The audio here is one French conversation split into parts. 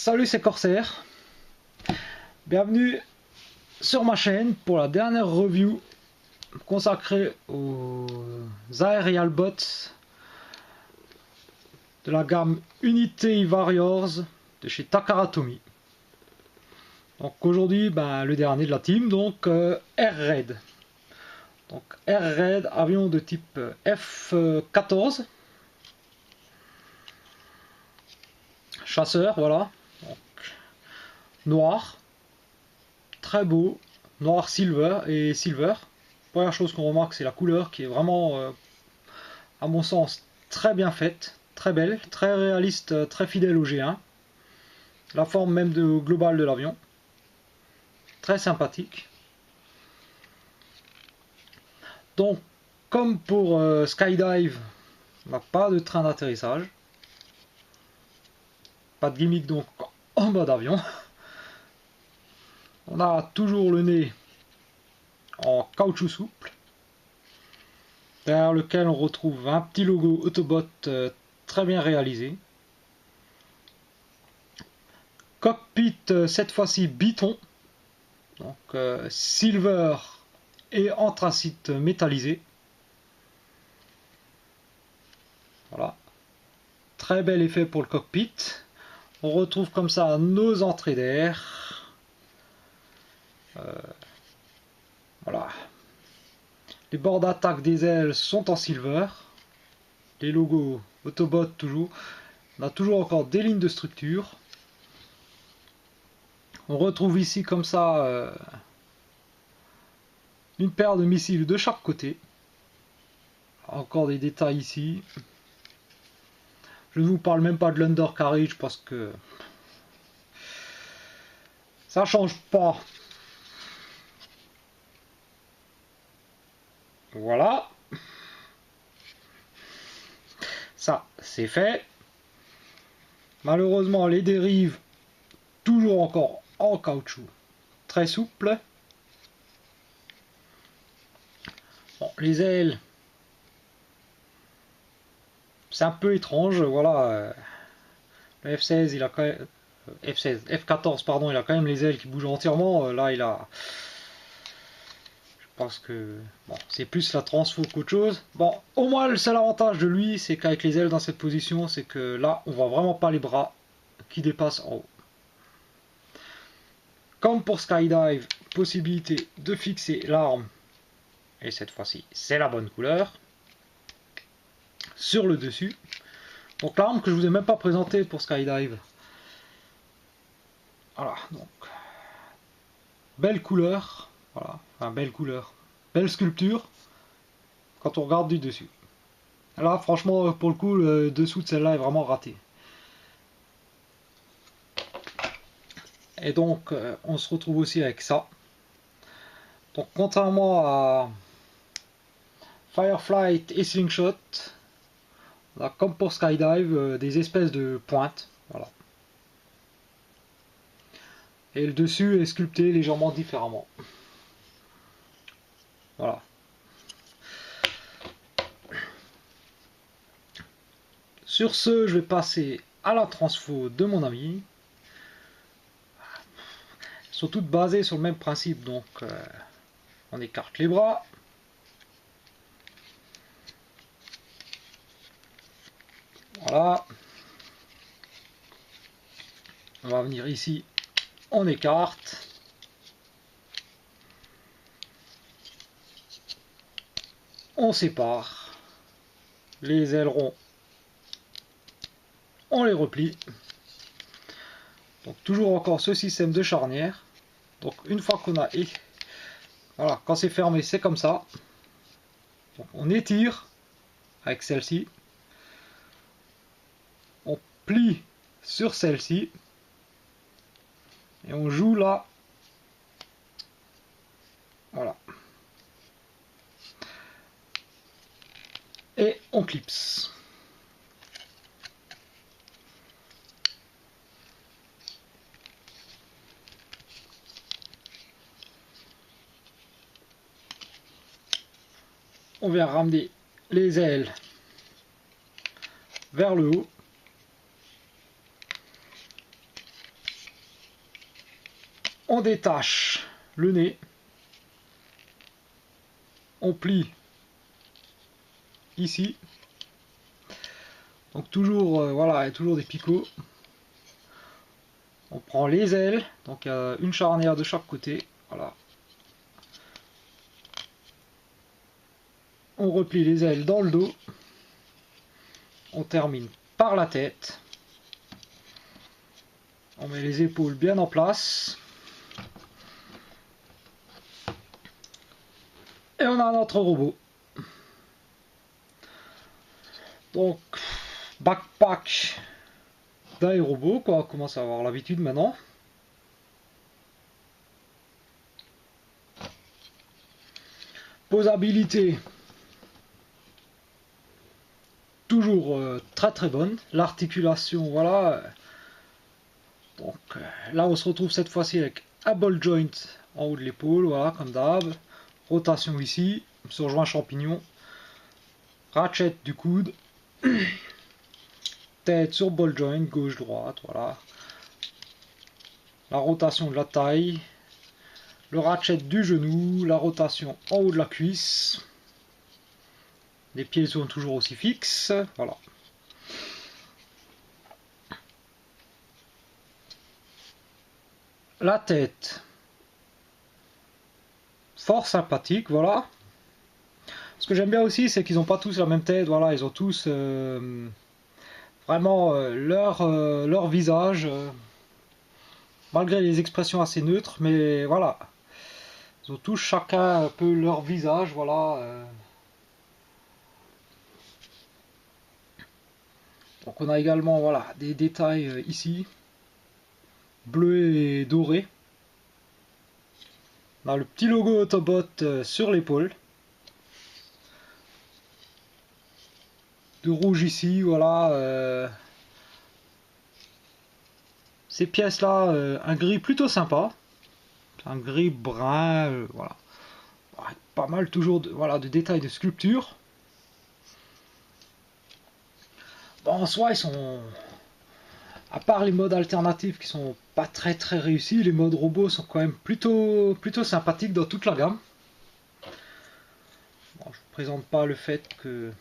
Salut, c'est Corsair. Bienvenue sur ma chaîne pour la dernière review consacrée aux Aerial Bots de la gamme Unity Warriors de chez Takara Tomy. Donc aujourd'hui, le dernier de la team, donc Air Raid. Donc Air Raid, avion de type F-14. Chasseur, voilà. Donc, noir. Très beau. Noir silver et silver. Première chose qu'on remarque, c'est la couleur qui est vraiment, à mon sens, très bien faite. Très belle, très réaliste, très fidèle au G1. La forme même globale de l'avion. Très sympathique. Donc, comme pour Skydive, on n'a pas de train d'atterrissage. Pas de gimmick donc en mode avion. On a toujours le nez en caoutchouc souple, derrière lequel on retrouve un petit logo Autobot très bien réalisé. Cockpit cette fois-ci biton, donc silver et anthracite métallisé. Voilà, très bel effet pour le cockpit. On retrouve comme ça nos entrées d'air. Voilà. Les bords d'attaque des ailes sont en silver. Les logos Autobot toujours. On a toujours encore des lignes de structure. On retrouve ici comme ça une paire de missiles de chaque côté. Encore des détails ici. Je ne vous parle même pas de l'undercarriage parce que ça change pas. Voilà. Ça, c'est fait. Malheureusement, les dérives, toujours encore en caoutchouc. Très souple. Bon, les ailes, c'est un peu étrange. Voilà. Le F16, il a quand même... F14, pardon, il a quand même les ailes qui bougent entièrement. Là, il a... Parce que bon, c'est plus la transfo qu'autre chose. Bon, au moins le seul avantage de lui, c'est qu'avec les ailes dans cette position, c'est que là, on voit vraiment pas les bras qui dépassent en haut. Comme pour Skydive, possibilité de fixer l'arme, et cette fois-ci, c'est la bonne couleur, sur le dessus. Donc l'arme que je vous ai même pas présentée pour Skydive. Voilà, donc belle couleur. Voilà, enfin belle couleur, belle sculpture quand on regarde du dessus. Là franchement pour le coup le dessous de celle-là est vraiment raté. Et donc on se retrouve aussi avec ça. Donc contrairement à Fireflight et Slingshot, on a comme pour Skydive des espèces de pointes. Voilà. Et le dessus est sculpté légèrement différemment. Voilà. Sur ce, je vais passer à la transfo de mon ami. Elles sont toutes basées sur le même principe, donc on écarte les bras. Voilà. On va venir ici, on écarte. On sépare. Les ailerons, on les replie. Donc toujours encore ce système de charnière. Donc une fois qu'on a... Voilà, quand c'est fermé, c'est comme ça. Donc on étire avec celle-ci. On plie sur celle-ci. Et on joue là. Voilà. Et on clipse. On vient ramener les ailes vers le haut. On détache le nez, on plie ici, donc toujours voilà, il y a toujours des picots. On prend les ailes, donc une charnière de chaque côté, voilà. On replie les ailes dans le dos, on termine par la tête, on met les épaules bien en place, et on a notre robot. Donc, backpack d'aérobot, quoi, on commence à avoir l'habitude maintenant. Posabilité, toujours très très bonne. L'articulation, voilà. Donc là, on se retrouve cette fois-ci avec un ball joint en haut de l'épaule, voilà, comme d'hab. Rotation ici, sur joint champignon. Ratchet du coude. Tête sur ball joint, gauche-droite, voilà. La rotation de la taille. Le ratchet du genou, la rotation en haut de la cuisse. Les pieds sont toujours aussi fixes, voilà. La tête, fort sympathique, voilà. Ce que j'aime bien aussi, c'est qu'ils n'ont pas tous la même tête, voilà, ils ont tous vraiment leur visage, malgré les expressions assez neutres, mais voilà. Ils ont tous chacun un peu leur visage, voilà. Donc on a également, voilà, des détails ici, bleu et doré. On a le petit logo Autobot sur l'épaule. De rouge ici, voilà. Ces pièces là, un gris plutôt sympa, un gris brun, voilà. Pas mal toujours de, voilà, de détails de sculpture. Bon, en soi, ils sont, à part les modes alternatifs qui sont pas très très réussis, les modes robots sont quand même plutôt sympathiques dans toute la gamme. Bon, je ne présente pas le fait que,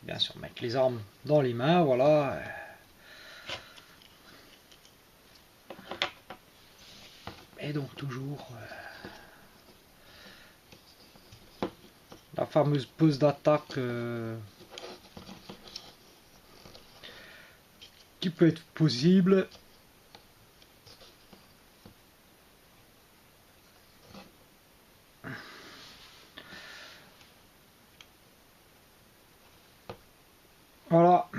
bien sûr, mettre les armes dans les mains, voilà. Et donc toujours la fameuse pose d'attaque qui peut être possible. Voilà.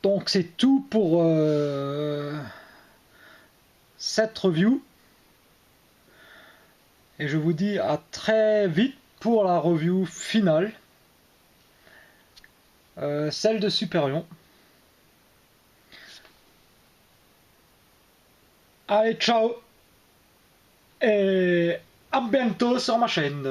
Donc c'est tout pour cette review. Et je vous dis à très vite pour la review finale. Celle de Superion. Allez, ciao. Et à bientôt sur ma chaîne.